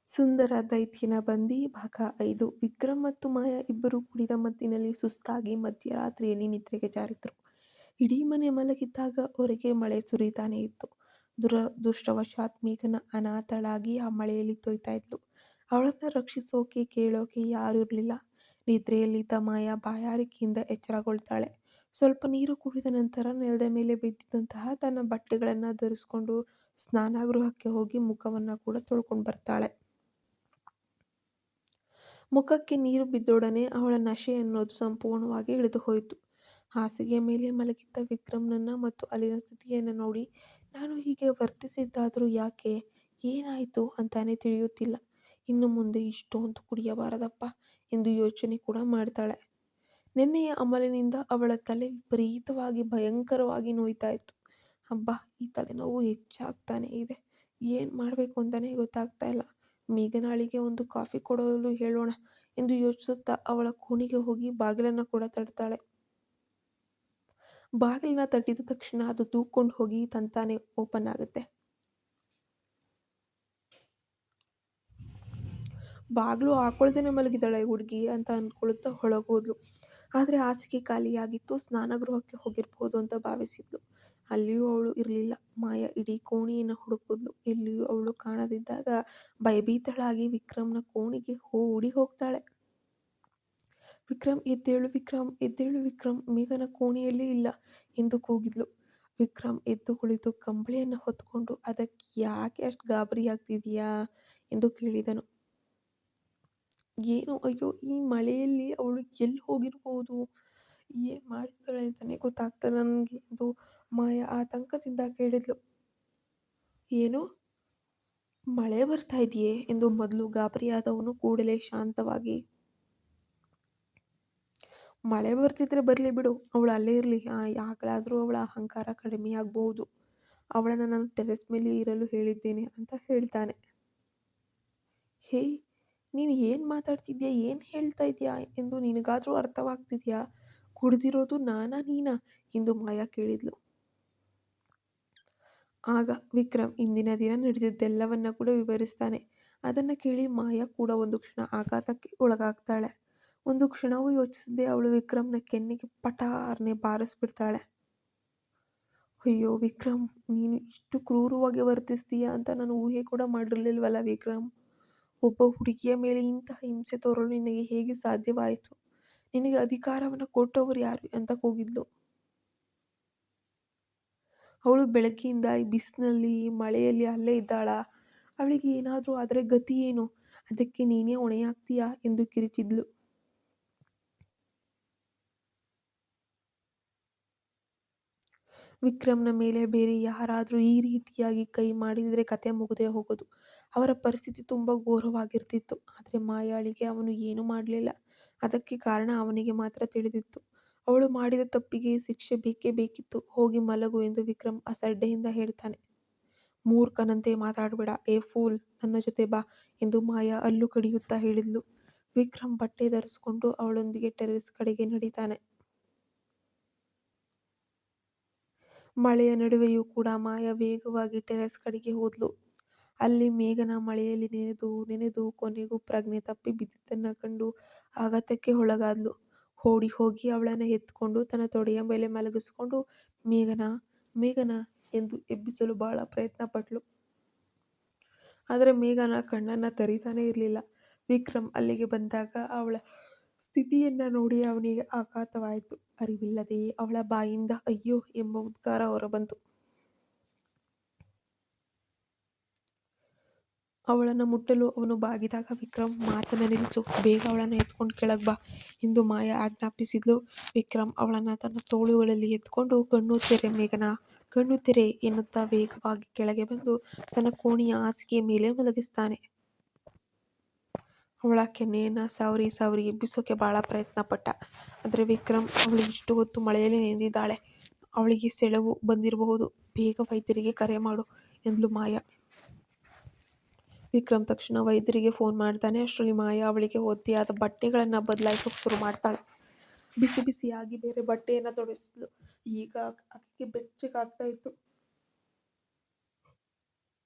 ಸುಂದರ ದೈತ್ಯನ ಬಂದಿ ಭಾಗ 5. ವಿಕ್ರಮ್ ಮತ್ತು ಮಾಯಾ ಇಬ್ಬರೂ ಕುಡಿದ ಮತ್ತಿನಲ್ಲಿ ಸುಸ್ತಾಗಿ ಮಧ್ಯರಾತ್ರಿಯಲ್ಲಿ ನಿದ್ರೆಗೆ ಜಾರಿದ್ರು. ಇಡೀ ಮನೆ ಮಲಗಿದ್ದಾಗ ಹೊರಗೆ ಮಳೆ ಸುರಿತಾನೇ ಇತ್ತು. ದುರದೃಷ್ಟವಶಾತ್ ಮೇಘನ ಅನಾಥಳಾಗಿ ಆ ಮಳೆಯಲ್ಲಿ ತೊಯ್ತಾ ಇದ್ಲು. ಅವಳನ್ನ ರಕ್ಷಿಸೋಕೆ ಕೇಳೋಕೆ ಯಾರೂ ಇರಲಿಲ್ಲ. ನಿದ್ರೆಯಲ್ಲಿದ್ದ ಮಾಯಾ ಬಾಯಾರಿಕೆಯಿಂದ ಎಚ್ಚರಗೊಳ್ತಾಳೆ. ಸ್ವಲ್ಪ ನೀರು ಕುಡಿದ ನಂತರ ನೆಲದ ಮೇಲೆ ಬಿದ್ದಿದ್ದಂತಹ ತನ್ನ ಬಟ್ಟೆಗಳನ್ನ ಧರಿಸ್ಕೊಂಡು ಸ್ನಾನಗೃಹಕ್ಕೆ ಹೋಗಿ ಮುಖವನ್ನ ಕೂಡ ತೊಳ್ಕೊಂಡು ಬರ್ತಾಳೆ. ಮುಖಕ್ಕೆ ನೀರು ಬಿದ್ದೊಡನೆ ಅವಳ ನಶೆ ಅನ್ನೋದು ಸಂಪೂರ್ಣವಾಗಿ ಇಳಿದು ಹೋಯಿತು. ಹಾಸಿಗೆಯ ಮೇಲೆ ಮಲಗಿದ್ದ ವಿಕ್ರಮ್ನನ್ನ ಮತ್ತು ಅಲ್ಲಿನ ಸ್ಥಿತಿಯನ್ನು ನೋಡಿ, ನಾನು ಹೀಗೆ ವರ್ತಿಸಿದ್ದಾದರೂ ಯಾಕೆ, ಏನಾಯಿತು ಅಂತಾನೆ ತಿಳಿಯುತ್ತಿಲ್ಲ. ಇನ್ನು ಮುಂದೆ ಇಷ್ಟೊಂದು ಕುಡಿಯಬಾರದಪ್ಪ ಎಂದು ಯೋಚನೆ ಕೂಡ ಮಾಡ್ತಾಳೆ. ನಿನ್ನೆಯ ಅಮಲಿನಿಂದ ಅವಳ ತಲೆ ವಿಪರೀತವಾಗಿ ಭಯಂಕರವಾಗಿ ನೋಯ್ತಾ ಇತ್ತು. ಅಬ್ಬಾ, ಈ ತಲೆನೋವು ಹೆಚ್ಚಾಗ್ತಾನೆ ಇದೆ. ಏನು ಮಾಡಬೇಕು ಅಂತಾನೆ ಗೊತ್ತಾಗ್ತಾ ಇಲ್ಲ. ಮೇಘನಾಳಿಗೆ ಒಂದು ಕಾಫಿ ಕೊಡಲು ಹೇಳೋಣ ಎಂದು ಯೋಚಿಸುತ್ತಾ ಅವಳ ಕೋಣೆಗೆ ಹೋಗಿ ಬಾಗಿಲನ್ನು ಕೂಡ ತಟ್ತಾಳೆ. ಬಾಗಿಲನ್ನ ತಟ್ಟಿದ ತಕ್ಷಣ ಅದು ತೂಕೊಂಡು ಹೋಗಿ ತಂತಾನೆ ಓಪನ್ ಆಗುತ್ತೆ. ಬಾಗಿಲು ಹಾಕೊಳ್ದೇನೆ ಮಲಗಿದ್ದಾಳೆ ಹುಡುಗಿ ಅಂತ ಅಂದ್ಕೊಳುತ್ತಾ ಒಳಗೋದ್ಲು. ಆದರೆ ಹಾಸಿಗೆ ಖಾಲಿಯಾಗಿತ್ತು. ಸ್ನಾನಗೃಹಕ್ಕೆ ಹೋಗಿರ್ಬೋದು ಅಂತ ಭಾವಿಸಿದ್ಲು. ಅಲ್ಲಿಯೂ ಅವಳು ಇರಲಿಲ್ಲ. ಮಾಯಾ ಇಡೀ ಕೋಣೆಯನ್ನು ಹುಡುಕಿದ್ಲು. ಎಲ್ಲಿಯೂ ಅವಳು ಕಾಣದಿದ್ದಾಗ ಭಯಭೀತಳಾಗಿ ವಿಕ್ರಮ್ನ ಕೋಣೆಗೆ ಓಡಿ ಹೋಗ್ತಾಳೆ. ವಿಕ್ರಮ್, ಎದ್ದೇಳು ವಿಕ್ರಮ್, ಎದ್ದೇಳು ವಿಕ್ರಮ್, ಮೇಘನ ಕೋಣೆಯಲ್ಲಿ ಇಲ್ಲ ಎಂದು ಕೂಗಿದ್ಲು. ವಿಕ್ರಮ್ ಎದ್ದು ಕುಳಿತು ಕಂಬಳಿಯನ್ನು ಹೊತ್ಕೊಂಡು, ಅದಕ್ಕೆ ಯಾಕೆ ಅಷ್ಟು ಗಾಬರಿ ಆಗ್ತಿದೀಯಾ ಎಂದು ಕೇಳಿದನು. ಏನು, ಅಯ್ಯೋ, ಈ ಮಳೆಯಲ್ಲಿ ಅವಳು ಎಲ್ಲಿ ಹೋಗಿರ್ಬೋದು, ಏನು ಮಾಡಿರ್ತಾಳೆ ಅಂತಾನೆ ಗೊತ್ತಾಗ್ತದೆ ನನಗೆ ಎಂದು ಮಾಯಾ ಆತಂಕದಿಂದ ಕೇಳಿದ್ಲು. ಏನು, ಮಳೆ ಬರ್ತಾ ಇದೆಯೇ ಎಂದು ಮೊದಲು ಗಾಬರಿಯಾದವನು ಕೂಡಲೇ ಶಾಂತವಾಗಿ, ಮಳೆ ಬರ್ತಿದ್ರೆ ಬರಲಿ ಬಿಡು, ಅವಳು ಅಲ್ಲೇ ಇರಲಿ, ಯಾಕಲಾದರೂ ಅವಳ ಅಹಂಕಾರ ಕಡಿಮೆ ಆಗಬಹುದು, ಅವಳನ್ನು ನಾನು ಟೆರೆಸ್ ಮೇಲೆ ಇರಲು ಹೇಳಿದ್ದೇನೆ ಅಂತ ಹೇಳ್ತಾನೆ. ಹೇ, ನೀನು ಏನು ಮಾತಾಡ್ತಿದ್ಯಾ, ಏನು ಹೇಳ್ತಾ ಇದೆಯಾ ಎಂದು ನಿನಗಾದರೂ ಅರ್ಥವಾಗ್ತಿದೆಯಾ, ಕುಡಿದಿರೋದು ನಾನಾ ನೀನಾ ಎಂದು ಮಾಯಾ ಕೇಳಿದ್ಲು. ಆಗ ವಿಕ್ರಮ್ ಇಂದಿನ ದಿನ ನಡೆದಿದ್ದೆಲ್ಲವನ್ನ ಕೂಡ ವಿವರಿಸ್ತಾನೆ. ಅದನ್ನು ಕೇಳಿ ಮಾಯಾ ಕೂಡ ಒಂದು ಕ್ಷಣ ಆಘಾತಕ್ಕೆ ಒಳಗಾಗ್ತಾಳೆ. ಒಂದು ಕ್ಷಣವೂ ಯೋಚಿಸದೆ ಅವಳು ವಿಕ್ರಮ್ನ ಕೆನ್ನೆಗೆ ಪಟಾರ್ನೆ ಬಾರಿಸ್ಬಿಡ್ತಾಳೆ. ಅಯ್ಯೋ ವಿಕ್ರಮ್, ನೀನು ಇಷ್ಟು ಕ್ರೂರವಾಗಿ ವರ್ತಿಸ್ತೀಯ ಅಂತ ನಾನು ಊಹೆ ಕೂಡ ಮಾಡಿರಲಿಲ್ವಲ್ಲ ವಿಕ್ರಮ್. ಒಬ್ಬ ಹುಡುಗಿಯ ಮೇಲೆ ಇಂತಹ ಹಿಂಸೆ ತೋರಲು ನಿನಗೆ ಹೇಗೆ ಸಾಧ್ಯವಾಯಿತು, ನಿನಗೆ ಅಧಿಕಾರವನ್ನು ಕೊಟ್ಟವರು ಯಾರು ಅಂತ ಕೂಗಿದ್ಲು. ಅವಳು ಬೆಳಗ್ಗೆಯಿಂದ ಈ ಬಿಸಿಲಿನಲ್ಲಿ ಮಳೆಯಲ್ಲಿ ಅಲ್ಲೇ ಇದ್ದಾಳ, ಅವಳಿಗೆ ಏನಾದರೂ ಆದರೆ ಗತಿ ಏನು, ಅದಕ್ಕೆ ನೀನೇ ಹೊಣೆಯಾಗ್ತೀಯಾ ಎಂದು ಕಿರಿಚಿದ್ಲು. ವಿಕ್ರಮ್ನ ಮೇಲೆ ಬೇರೆ ಯಾರಾದರೂ ಈ ರೀತಿಯಾಗಿ ಕೈ ಮಾಡಿದರೆ ಕತೆ ಮುಗದೆ ಹೋಗೋದು. ಅವರ ಪರಿಸ್ಥಿತಿ ತುಂಬ ಘೋರವಾಗಿರ್ತಿತ್ತು. ಆದರೆ ಮಾಯಾಳಿಗೆ ಅವನು ಏನೂ ಮಾಡಲಿಲ್ಲ. ಅದಕ್ಕೆ ಕಾರಣ ಅವನಿಗೆ ಮಾತ್ರ ತಿಳಿದಿತ್ತು. ಅವಳು ಮಾಡಿದ ತಪ್ಪಿಗೆ ಶಿಕ್ಷೆ ಬೇಕೇ ಬೇಕಿತ್ತು. ಹೋಗಿ ಮಲಗು ಎಂದು ವಿಕ್ರಮ್ ಅಸಡ್ಡೆಯಿಂದ ಹೇಳ್ತಾನೆ. ಮೂರ್ಖನಂತೆ ಮಾತಾಡಬೇಡ, ಏ ಫೂಲ್, ನನ್ನ ಜೊತೆ ಬಾ ಎಂದು ಮಾಯಾ ಹಲ್ಲು ಕಡಿಯುತ್ತಾ ಹೇಳಿದ್ಲು. ವಿಕ್ರಮ್ ಬಟ್ಟೆ ಧರಿಸಿಕೊಂಡು ಅವಳೊಂದಿಗೆ ಟೆರೆಸ್ ಕಡೆಗೆ ನಡೀತಾನೆ. ಮಳೆಯ ನಡುವೆಯೂ ಕೂಡ ಮಾಯಾ ವೇಗವಾಗಿ ಟೆರೆಸ್ ಕಡೆಗೆ ಹೋದ್ಲು. ಅಲ್ಲಿ ಮೇಘನ ಮಳೆಯಲ್ಲಿ ನೆನೆದು ನೆನೆದು ಕೊನೆಗೂ ಪ್ರಜ್ಞೆ ತಪ್ಪಿ ಬಿದ್ದಿದ್ದನ್ನು ಕಂಡು ಆಘಾತಕ್ಕೆ ಒಳಗಾದ್ಲು. ಓಡಿ ಹೋಗಿ ಅವಳನ್ನು ಎತ್ಕೊಂಡು ತನ್ನ ತೊಡೆಯ ಮೇಲೆ ಮಲಗಿಸ್ಕೊಂಡು ಮೇಘನ, ಮೇಘನ ಎಂದು ಎಬ್ಬಿಸಲು ಬಹಳ ಪ್ರಯತ್ನ ಪಟ್ಲು. ಆದರೆ ಮೇಘನ ಕಣ್ಣನ್ನು ತೆರೀತಾನೇ ಇರಲಿಲ್ಲ. ವಿಕ್ರಮ್ ಅಲ್ಲಿಗೆ ಬಂದಾಗ ಅವಳ ಸ್ಥಿತಿಯನ್ನ ನೋಡಿ ಅವನಿಗೆ ಆಘಾತವಾಯಿತು. ಅರಿವಿಲ್ಲದೆಯೇ ಅವಳ ಬಾಯಿಂದ ಅಯ್ಯೋ ಎಂಬ ಉದ್ಗಾರ ಹೊರಬಂತು. ಅವಳನ್ನು ಮುಟ್ಟಲು ಅವನು ಬಾಗಿದಾಗ ವಿಕ್ರಮ್, ಮಾತನ್ನ ನಿಲ್ಲಿಸು, ಬೇಗ ಅವಳನ್ನು ಎತ್ಕೊಂಡು ಕೆಳಗೆ ಬಾ ಎಂದು ಮಾಯಾ ಆಜ್ಞಾಪಿಸಿದ್ಲು. ವಿಕ್ರಮ್ ಅವಳನ್ನು ತನ್ನ ತೋಳುಗಳಲ್ಲಿ ಎತ್ಕೊಂಡು ಕಣ್ಣು ತೆರೆ ಮೇಘನಾ, ಕಣ್ಣು ತೆರೆ ಎನ್ನುತ್ತಾ ವೇಗವಾಗಿ ಕೆಳಗೆ ಬಂದು ತನ್ನ ಕೋಣೆಯ ಹಾಸಿಗೆಯ ಮೇಲೆ ಮಲಗಿಸ್ತಾನೆ. ಅವಳ ಕೆನ್ನೆಯನ್ನು ಸವರಿ ಸವರಿ ಎಬ್ಬಿಸೋಕೆ ಬಹಳ ಪ್ರಯತ್ನ ಪಟ್ಟ. ಆದರೆ ವಿಕ್ರಮ್, ಅವಳು ಇಷ್ಟು ಹೊತ್ತು ಮಳೆಯಲ್ಲಿ ನೆಂದಿದ್ದಾಳೆ, ಅವಳಿಗೆ ಸೆಳವು ಬಂದಿರಬಹುದು, ಬೇಗ ವೈದ್ಯರಿಗೆ ಕರೆ ಮಾಡು ಎಂದ್ಲು ಮಾಯಾ. ವಿಕ್ರಮ್ ತಕ್ಷಣ ವೈದ್ಯರಿಗೆ ಫೋನ್ ಮಾಡ್ತಾನೆ. ಅಷ್ಟರಲ್ಲಿ ಮಾಯಾ ಅವಳಿಗೆ ಒದ್ದೆಯಾದ ಬಟ್ಟೆಗಳನ್ನು ಬದಲಾಯಿಸೋಕೆ ಶುರು ಮಾಡ್ತಾಳೆ. ಬಿಸಿ ಬಿಸಿಯಾಗಿ ಬೇರೆ ಬಟ್ಟೆಯನ್ನು ತೊಡಿಸಿದ್ಲು. ಈಗ ಆಕೆಗೆ ಬೆಚ್ಚಗಾಗ್ತಾ ಇತ್ತು.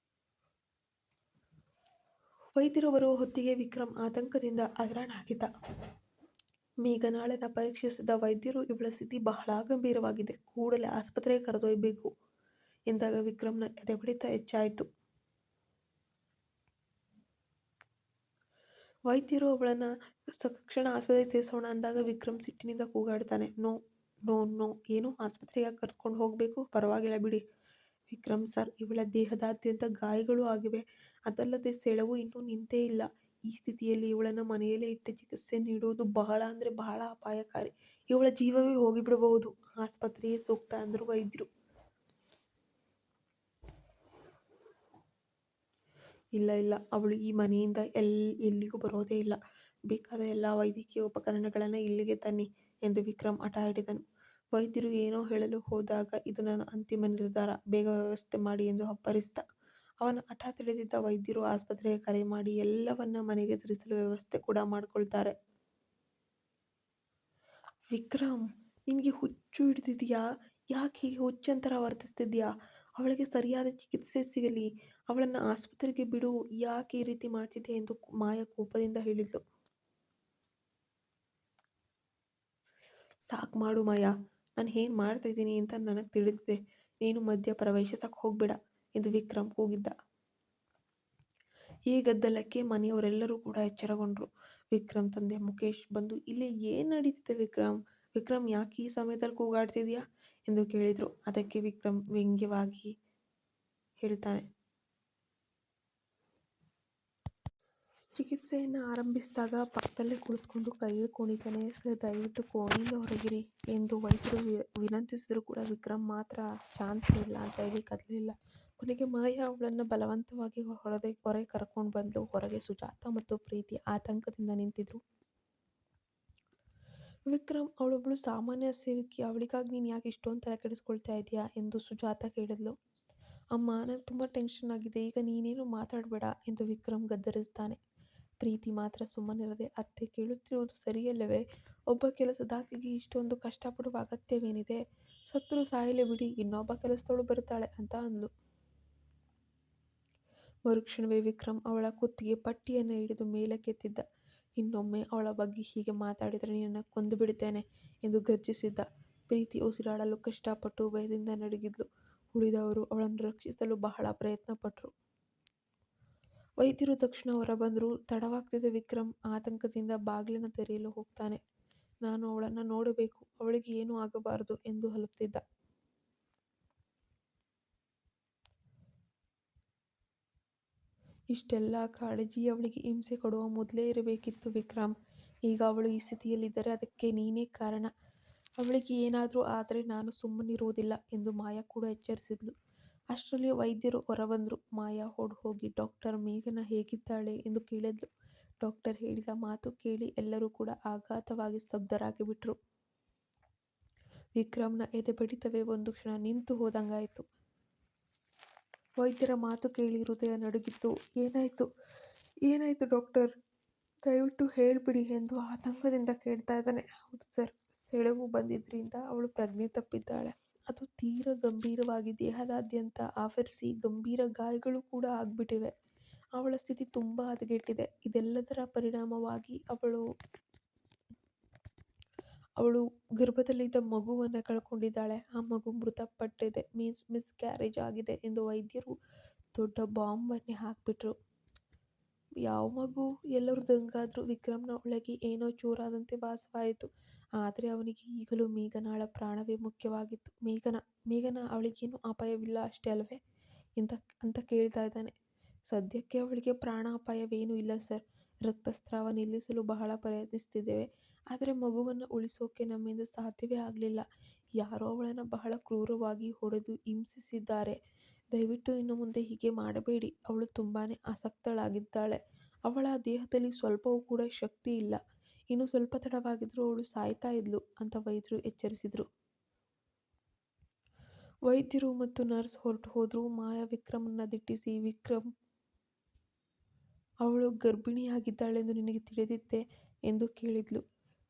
ವೈದ್ಯರು ಬರುವ ಹೊತ್ತಿಗೆ ವಿಕ್ರಮ್ ಆತಂಕದಿಂದ ಹೈರಾಣಾಗಿದ್ದ. ಮೇಘನಾಳನ್ನ ಪರೀಕ್ಷಿಸಿದ ವೈದ್ಯರು ಇವಳ ಸ್ಥಿತಿ ಬಹಳ ಗಂಭೀರವಾಗಿದೆ, ಕೂಡಲೇ ಆಸ್ಪತ್ರೆಗೆ ಕರೆದೊಯ್ಯಬೇಕು ಎಂದಾಗ ವಿಕ್ರಮ್ನ ಎದೆಬಡಿತ ಹೆಚ್ಚಾಯಿತು. ವೈದ್ಯರು ಅವಳನ್ನ ತಕ್ಷಣ ಆಸ್ಪತ್ರೆಗೆ ಸೇರಿಸೋಣ ಅಂದಾಗ ವಿಕ್ರಮ್ ಸಿಟ್ಟಿನಿಂದ ಕೂಗಾಡ್ತಾನೆ, ನೋ ನೋ ನೋ, ಏನು ಆಸ್ಪತ್ರೆಗೆ ಕರ್ಕೊಂಡು ಹೋಗಬೇಕು, ಪರವಾಗಿಲ್ಲ ಬಿಡಿ ವಿಕ್ರಮ್ ಸರ್, ಇವಳ ದೇಹದಾದ್ಯಂತ ಗಾಯಗಳು ಆಗಿವೆ, ಅದಲ್ಲದೆ ಸೆಳವು ಇನ್ನೂ ನಿಂತೇ ಇಲ್ಲ. ಈ ಸ್ಥಿತಿಯಲ್ಲಿ ಇವಳನ್ನ ಮನೆಯಲ್ಲೇ ಇಟ್ಟು ಚಿಕಿತ್ಸೆ ನೀಡುವುದು ಬಹಳ ಅಂದರೆ ಬಹಳ ಅಪಾಯಕಾರಿ, ಇವಳ ಜೀವವೇ ಹೋಗಿಬಿಡಬಹುದು, ಆಸ್ಪತ್ರೆಯೇ ಸೂಕ್ತ ಅಂದರು ವೈದ್ಯರು. ಇಲ್ಲ ಇಲ್ಲ, ಅವಳು ಈ ಮನೆಯಿಂದ ಎಲ್ಲಿಗೂ ಬರೋದೇ ಇಲ್ಲ, ಬೇಕಾದ ಎಲ್ಲ ವೈದ್ಯಕೀಯ ಉಪಕರಣಗಳನ್ನು ಇಲ್ಲಿಗೆ ತನ್ನಿ ಎಂದು ವಿಕ್ರಮ್ ಹಠ ಹಿಡಿದನು. ವೈದ್ಯರು ಏನೋ ಹೇಳಲು ಹೋದಾಗ, ಇದು ನನ್ನ ಅಂತಿಮ ನಿರ್ಧಾರ, ಬೇಗ ವ್ಯವಸ್ಥೆ ಮಾಡಿ ಎಂದು ಅಪ್ಪರಿಸಿದ. ಅವನ ಹಠ ತಿಳಿದಿದ್ದ ವೈದ್ಯರು ಆಸ್ಪತ್ರೆಗೆ ಕರೆ ಮಾಡಿ ಎಲ್ಲವನ್ನ ಮನೆಗೆ ತರಿಸಲು ವ್ಯವಸ್ಥೆ ಕೂಡ ಮಾಡಿಕೊಳ್ತಾರೆ. ವಿಕ್ರಮ್, ನಿನಗೆ ಹುಚ್ಚು ಹಿಡಿದಿದೆಯಾ? ಯಾಕೆ ಹೀಗೆ ಹುಚ್ಚಂತರ ವರ್ತಿಸ್ತಿದ್ಯಾ? ಅವಳಿಗೆ ಸರಿಯಾದ ಚಿಕಿತ್ಸೆ ಸಿಗಲಿ, ಅವಳನ್ನು ಆಸ್ಪತ್ರೆಗೆ ಬಿಡು, ಯಾಕೆ ಈ ರೀತಿ ಮಾಡ್ತಿದ್ದೆ ಎಂದು ಮಾಯಾ ಕೋಪದಿಂದ ಹೇಳಿದ್ಲು. ಸಾಕು ಮಾಡು ಮಾಯಾ, ನಾನು ಏನು ಮಾಡ್ತಾ ಇದ್ದೀನಿ ಅಂತ ನನಗೆ ತಿಳಿದಿದೆ, ನೀನು ಮಧ್ಯ ಪ್ರವೇಶಿಸಕ್ಕೆ ಹೋಗ್ಬೇಡ ಎಂದು ವಿಕ್ರಮ್ ಕೂಗಿದ್ದ. ಈ ಗದ್ದಲಕ್ಕೆ ಮನೆಯವರೆಲ್ಲರೂ ಕೂಡ ಎಚ್ಚರಗೊಂಡ್ರು. ವಿಕ್ರಮ್ ತಂದೆ ಮುಖೇಶ್ ಬಂದು, ಇಲ್ಲಿ ಏನು ನಡೀತಿದೆ ವಿಕ್ರಮ್? ವಿಕ್ರಮ್, ಯಾಕೆ ಈ ಸಮಯದಲ್ಲಿ ಕೂಗಾಡ್ತಿದ್ಯಾ ಎಂದು ಕೇಳಿದ್ರು. ಅದಕ್ಕೆ ವಿಕ್ರಮ್ ವ್ಯಂಗ್ಯವಾಗಿ ಹೇಳ್ತಾನೆ, ಚಿಕಿತ್ಸೆಯನ್ನು ಆರಂಭಿಸಿದಾಗ ಪಕ್ಕದಲ್ಲೇ ಕುಳಿತುಕೊಂಡು ಕೈ ಹಿಡ್ಕೊಂಡಿದ್ದಾನೆ ಸರ್, ದಯವಿಟ್ಟು ಕೋಣೆಯಿಂದ ಹೊರಗಿರಿ ಎಂದು ವೈದ್ಯರು ವಿನಂತಿಸಿದ್ರು ಕೂಡ ವಿಕ್ರಮ್ ಮಾತ್ರ ಚಾನ್ಸ್ ಇಲ್ಲ ಅಂತ ಹೇಳಿ ಕದಲಿಲ್ಲ. ಕೊನೆಗೆ ಮಾಯಾ ಅವಳನ್ನು ಬಲವಂತವಾಗಿ ಹೊರಗೆ ಕರ್ಕೊಂಡು ಬಂದು ಹೊರಗೆ ಸುಜಾತ ಮತ್ತು ಪ್ರೀತಿ ಆತಂಕದಿಂದ ನಿಂತಿದ್ರು. ವಿಕ್ರಮ್, ಅವಳೊಬ್ಬಳು ಸಾಮಾನ್ಯ ಸೇವಕಿ, ಅವಳಿಗಾಗಿ ನೀನು ಯಾಕೆ ಇಷ್ಟೊಂದು ತಲೆ ಕೆಡಿಸ್ಕೊಳ್ತಾ ಇದೆಯಾ ಎಂದು ಸುಜಾತ ಕೇಳಿದ್ಲು. ಅಮ್ಮ, ನನಗೆ ತುಂಬ ಟೆನ್ಷನ್ ಆಗಿದೆ, ಈಗ ನೀನೇನು ಮಾತಾಡಬೇಡ ಎಂದು ವಿಕ್ರಮ್ ಗದ್ದರಿಸ್ತಾನೆ. ಪ್ರೀತಿ ಮಾತ್ರ ಸುಮ್ಮನಿರದೆ, ಅತ್ತೆ ಕೇಳುತ್ತಿರುವುದು ಸರಿಯಲ್ಲವೇ? ಒಬ್ಬ ಕೆಲಸದಾಕೆಗೆ ಇಷ್ಟೊಂದು ಕಷ್ಟಪಡುವ ಅಗತ್ಯವೇನಿದೆ? ಸತ್ರು ಸಾಯಲೇ ಬಿಡಿ, ಇನ್ನೊಬ್ಬ ಕೆಲಸದವಳು ಬರುತ್ತಾಳೆ ಅಂತ ಅಂದ್ಲು. ಮರುಕ್ಷಣವೇ ವಿಕ್ರಮ್ ಅವಳ ಕುತ್ತಿಗೆ ಪಟ್ಟಿಯನ್ನು ಹಿಡಿದು ಮೇಲಕ್ಕೆತ್ತಿದ್ದ. ಇನ್ನೊಮ್ಮೆ ಅವಳ ಬಗ್ಗೆ ಹೀಗೆ ಮಾತಾಡಿದರೆ ನಿನ್ನನ್ನು ಕೊಂದು ಬಿಡುತ್ತೇನೆ ಎಂದು ಗರ್ಜಿಸಿದ್ದ. ಪ್ರೀತಿ ಉಸಿರಾಡಲು ಕಷ್ಟಪಟ್ಟು ಭಯದಿಂದ ನಡುಗಿದ್ಲು. ಉಳಿದವರು ಅವಳನ್ನು ರಕ್ಷಿಸಲು ಬಹಳ ಪ್ರಯತ್ನ ಪಟ್ಟರು. ವೈದ್ಯರು ತಕ್ಷಣ ಹೊರಬಂದರು. ತಡವಾಗ್ತಿದ್ದ ವಿಕ್ರಮ್ ಆತಂಕದಿಂದ ಬಾಗಿಲನ್ನು ತೆರೆಯಲು ಹೋಗ್ತಾನೆ. ನಾನು ಅವಳನ್ನು ನೋಡಬೇಕು, ಅವಳಿಗೆ ಏನೂ ಆಗಬಾರದು ಎಂದು ಹಲುತ್ತಿದ್ದ. ಇಷ್ಟೆಲ್ಲ ಕಾಳಜಿ ಅವಳಿಗೆ ಹಿಂಸೆ ಕೊಡುವ ಮೊದಲೇ ಇರಬೇಕಿತ್ತು ವಿಕ್ರಮ್. ಈಗ ಅವಳು ಈ ಸ್ಥಿತಿಯಲ್ಲಿದ್ದರೆ ಅದಕ್ಕೆ ನೀನೇ ಕಾರಣ. ಅವಳಿಗೆ ಏನಾದರೂ ಆದರೆ ನಾನು ಸುಮ್ಮನಿರುವುದಿಲ್ಲ ಎಂದು ಮಾಯಾ ಕೂಡ ಎಚ್ಚರಿಸಿದ್ಲು. ಅಷ್ಟರಲ್ಲಿ ವೈದ್ಯರು ಹೊರಬಂದರು. ಮಾಯಾ ಓಡ್ ಹೋಗಿ ಡಾಕ್ಟರ್ ಮೇಘನಾ ಹೇಗಿದ್ದಾಳೆ ಎಂದು ಕೇಳಿದ್ಲು. ಡಾಕ್ಟರ್ ಹೇಳಿದ ಮಾತು ಕೇಳಿ ಎಲ್ಲರೂ ಕೂಡ ಆಘಾತವಾಗಿ ಸ್ತಬ್ಧರಾಗಿ ಬಿಟ್ರು. ವಿಕ್ರಮ್ನ ಎದೆ ಬಡಿತವೇ ಒಂದು ಕ್ಷಣ ನಿಂತು ಹೋದಂಗಾಯಿತು. ವೈದ್ಯರ ಮಾತು ಕೇಳಿ ಹೃದಯ ನಡುಗಿತ್ತು. ಏನಾಯ್ತು ಏನಾಯ್ತು ಡಾಕ್ಟರ್, ದಯವಿಟ್ಟು ಹೇಳ್ಬಿಡಿ ಎಂದು ಆತಂಕದಿಂದ ಕೇಳ್ತಾ ಇದ್ದಾನೆ. ಹೌದು ಸರ್, ಸೆಳವು ಬಂದಿದ್ರಿಂದ ಅವಳು ಪ್ರಜ್ಞೆ ತಪ್ಪಿದ್ದಾಳೆ. ಅದು ತೀರ ಗಂಭೀರವಾಗಿ ದೇಹದಾದ್ಯಂತ ಆವರಿಸಿ ಗಂಭೀರ ಗಾಯಗಳು ಕೂಡ ಆಗ್ಬಿಟ್ಟಿವೆ. ಅವಳ ಸ್ಥಿತಿ ತುಂಬ ಹದಗೆಟ್ಟಿದೆ. ಇದೆಲ್ಲದರ ಪರಿಣಾಮವಾಗಿ ಅವಳು ಗರ್ಭದಲ್ಲಿದ್ದ ಮಗುವನ್ನು ಕಳ್ಕೊಂಡಿದ್ದಾಳೆ. ಆ ಮಗು ಮೃತಪಟ್ಟಿದೆ, ಮಿಸ್ಕ್ಯಾರೇಜ್ ಆಗಿದೆ ಎಂದು ವೈದ್ಯರು ದೊಡ್ಡ ಬಾಂಬನ್ನೇ ಹಾಕ್ಬಿಟ್ರು. ಯಾವ ಮಗು? ಎಲ್ಲರೂ ದಂಗಾದ್ರು. ವಿಕ್ರಮ್ನ ಒಳಗೆ ಏನೋ ಚೂರಾದಂತೆ ಭಾಸವಾಯಿತು. ಆದರೆ ಅವನಿಗೆ ಈಗಲೂ ಮೇಘನಾಳ ಪ್ರಾಣವೇ ಮುಖ್ಯವಾಗಿತ್ತು. ಮೇಘನಾ, ಅವಳಿಗೇನು ಅಪಾಯವಿಲ್ಲ ಅಷ್ಟೇ ಅಲ್ವೇ ಅಂತ ಕೇಳ್ತಾ ಇದ್ದಾನೆ. ಸದ್ಯಕ್ಕೆ ಅವಳಿಗೆ ಪ್ರಾಣಾಪಾಯವೇನೂ ಇಲ್ಲ ಸರ್, ರಕ್ತಸ್ರಾವ ನಿಲ್ಲಿಸಲು ಬಹಳ ಪ್ರಯತ್ನಿಸ್ತಿದ್ದೇವೆ, ಆದರೆ ಮಗುವನ್ನು ಉಳಿಸೋಕೆ ನಮ್ಮಿಂದ ಸಾಧ್ಯವೇ ಆಗಲಿಲ್ಲ. ಯಾರೋ ಅವಳನ್ನು ಬಹಳ ಕ್ರೂರವಾಗಿ ಹೊಡೆದು ಹಿಂಸಿಸಿದ್ದಾರೆ. ದಯವಿಟ್ಟು ಇನ್ನು ಮುಂದೆ ಹೀಗೆ ಮಾಡಬೇಡಿ. ಅವಳು ತುಂಬಾನೇ ಆಸಕ್ತಳಾಗಿದ್ದಾಳೆ. ಅವಳ ದೇಹದಲ್ಲಿ ಸ್ವಲ್ಪವೂ ಕೂಡ ಶಕ್ತಿ ಇಲ್ಲ. ಇನ್ನು ಸ್ವಲ್ಪ ತಡವಾಗಿದ್ರೂ ಅವಳು ಸಾಯ್ತಾ ಇದ್ಲು ಅಂತ ವೈದ್ಯರು ಎಚ್ಚರಿಸಿದ್ರು. ವೈದ್ಯರು ಮತ್ತು ನರ್ಸ್ ಹೊರಟು ಹೋದ್ರು. ಮಾಯಾ ವಿಕ್ರಮ್ನ ದಿಟ್ಟಿಸಿ, ವಿಕ್ರಮ್, ಅವಳು ಗರ್ಭಿಣಿಯಾಗಿದ್ದಾಳೆಂದು ನಿನಗೆ ತಿಳಿದಿತ್ತೆ ಎಂದು ಕೇಳಿದ್ಲು.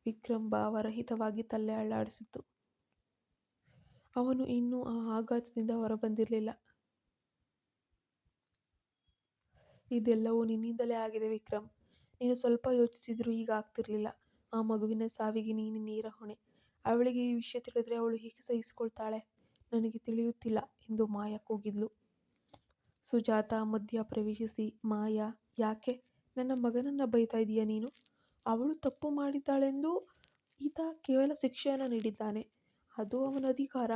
ವಿಕ್ರಮ್ ಭಾವರಹಿತವಾಗಿ ತಲೆ ಅಲ್ಲಾಡಿಸಿತು. ಅವನು ಇನ್ನೂ ಆ ಆಘಾತದಿಂದ ಹೊರಬಂದಿರಲಿಲ್ಲ. ಇದೆಲ್ಲವೂ ನಿನ್ನಿಂದಲೇ ಆಗಿದೆ ವಿಕ್ರಮ್. ನೀನು ಸ್ವಲ್ಪ ಯೋಚಿಸಿದರೂ ಈಗ ಆಗ್ತಿರ್ಲಿಲ್ಲ. ಆ ಮಗುವಿನ ಸಾವಿಗೆ ನೀನು ನೇರ ಹೊಣೆ. ಅವಳಿಗೆ ಈ ವಿಷಯ ತಿಳಿದ್ರೆ ಅವಳು ಹೇಗೆ ಸಹಿಸಿಕೊಳ್ತಾಳೆ? ನನಗೆ ತಿಳಿಯುತ್ತಿಲ್ಲ ಎಂದು ಮಾಯಾ ಕೂಗಿದ್ಲು. ಸುಜಾತ ಮಧ್ಯ ಪ್ರವೇಶಿಸಿ, ಮಾಯಾ, ಯಾಕೆ ನನ್ನ ಮಗನನ್ನ ಬೈತಾ ಇದೀಯ ನೀನು? ಅವಳು ತಪ್ಪು ಮಾಡಿದ್ದಾಳೆಂದು ಈತ ಕೇವಲ ಶಿಕ್ಷೆಯನ್ನು ನೀಡಿದ್ದಾನೆ. ಅದು ಅವನ ಅಧಿಕಾರ.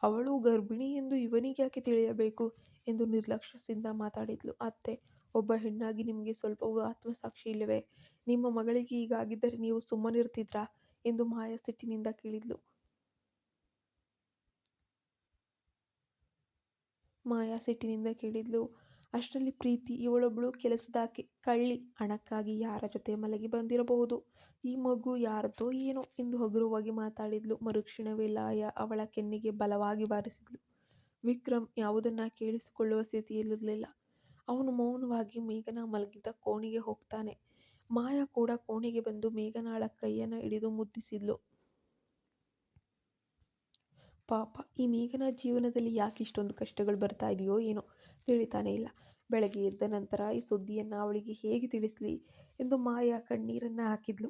ಅವಳು ಗರ್ಭಿಣಿ ಎಂದು ಇವನಿಗ್ಯಾಕೆ ತಿಳಿಯಬೇಕು ಎಂದು ನಿರ್ಲಕ್ಷ್ಯದಿಂದ ಮಾತಾಡಿದ್ಲು. ಅತ್ತೆ, ಒಬ್ಬ ಹೆಣ್ಣಾಗಿ ನಿಮಗೆ ಸ್ವಲ್ಪವೂ ಆತ್ಮಸಾಕ್ಷಿ ಇಲ್ಲವೇ? ನಿಮ್ಮ ಮಗಳಿಗೆ ಹೀಗಾಗಿದ್ದರೆ ನೀವು ಸುಮ್ಮನಿರ್ತಿದ್ರಾ ಎಂದು ಮಾಯಾ ಸಿಟ್ಟಿನಿಂದ ಕೇಳಿದ್ಲು. ಅಷ್ಟರಲ್ಲಿ ಪ್ರೀತಿ, ಇವಳೊಬ್ಬಳು ಕೆಲಸದಾಕೆ, ಕಳ್ಳಿ, ಹಣಕ್ಕಾಗಿ ಯಾರ ಜೊತೆ ಮಲಗಿ ಬಂದಿರಬಹುದು. ಈ ಮಗು ಯಾರದೋ ಏನೋ ಎಂದು ಹಗುರವಾಗಿ ಮಾತಾಡಿದ್ಲು. ಮರುಕ್ಷಣವೇ ಲಾಯ ಅವಳ ಕೆನ್ನೆಗೆ ಬಲವಾಗಿ ಬಾರಿಸಿದ್ಲು. ವಿಕ್ರಮ್ ಯಾವುದನ್ನ ಕೇಳಿಸಿಕೊಳ್ಳುವ ಸ್ಥಿತಿಯಲ್ಲಿರಲಿಲ್ಲ. ಅವನು ಮೌನವಾಗಿ ಮೇಘನಾ ಮಲಗಿದ್ದ ಕೋಣೆಗೆ ಹೋಗ್ತಾನೆ. ಮಾಯಾ ಕೂಡ ಕೋಣೆಗೆ ಬಂದು ಮೇಘನಾಳ ಕೈಯನ್ನ ಹಿಡಿದು ಮುದ್ದಿಸಿದ್ಲು. ಪಾಪ, ಈ ಮೇಘನಾ ಜೀವನದಲ್ಲಿ ಯಾಕೆ ಇಷ್ಟೊಂದು ಕಷ್ಟಗಳು ಬರ್ತಾ ಇದೆಯೋ ಏನೋ ತಿಳಿತಾನೇ ಇಲ್ಲ. ಬೆಳಗ್ಗೆ ಎದ್ದ ನಂತರ ಈ ಸುದ್ದಿಯನ್ನ ಅವಳಿಗೆ ಹೇಗೆ ತಿಳಿಸ್ಲಿ ಎಂದು ಮಾಯಾ ಕಣ್ಣೀರನ್ನ ಹಾಕಿದ್ಲು.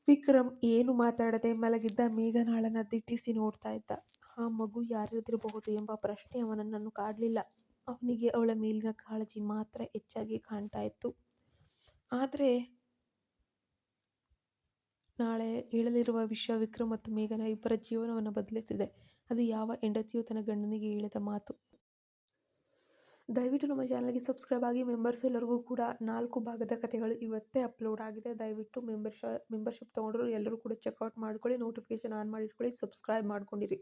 ವಿಕ್ರಮ್ ಏನು ಮಾತಾಡದೆ ಮಲಗಿದ್ದ ಮೇಘನಾಳನ್ನ ದಿಟ್ಟಿಸಿ ನೋಡ್ತಾ ಇದ್ದ. ಆ ಮಗು ಯಾರಿರಬಹುದು ಎಂಬ ಪ್ರಶ್ನೆ ಅವನನ್ನು ಕಾಡಲಿಲ್ಲ. ಅವನಿಗೆ ಅವಳ ಮೇಲಿನ ಕಾಳಜಿ ಮಾತ್ರ ಹೆಚ್ಚಾಗಿ ಕಾಣ್ತಾ ಇತ್ತು. ಆದರೆ ನಾಳೆ ಹೇಳಲಿರುವ ವಿಷಯ ವಿಕ್ರಮ್ ಮತ್ತು ಮೇಘನಾ ಇಬ್ಬರ ಜೀವನವನ್ನು ಬದಲಿಸಿದೆ. ಅದು ಯಾವ ಹೆಂಡತಿಯೂ ತನ್ನ ಗಂಡನಿಗೆ ಹೇಳಿದ ಮಾತು. ದಯವಿಟ್ಟು ನಮ್ಮ ಚಾನಲ್ಗೆ ಸಬ್ಸ್ಕ್ರೈಬ್ ಆಗಿ. ಮೆಂಬರ್ಸ್ ಎಲ್ಲರಿಗೂ ಕೂಡ 4 ಭಾಗದ ಕಥೆಗಳು ಇವತ್ತೇ ಅಪ್ಲೋಡ್ ಆಗಿದೆ. ದಯವಿಟ್ಟು ಮೆಂಬರ್ಶಿಪ್ ತೊಗೊಂಡ್ರು ಎಲ್ಲರೂ ಕೂಡ ಚೆಕ್ಔಟ್ ಮಾಡ್ಕೊಳ್ಳಿ. ನೋಟಿಫಿಕೇಶನ್ ಆನ್ ಮಾಡಿ ಇಟ್ಕೊಳ್ಳಿ. ಸಬ್ಸ್ಕ್ರೈಬ್ ಮಾಡ್ಕೊಂಡಿರಿ.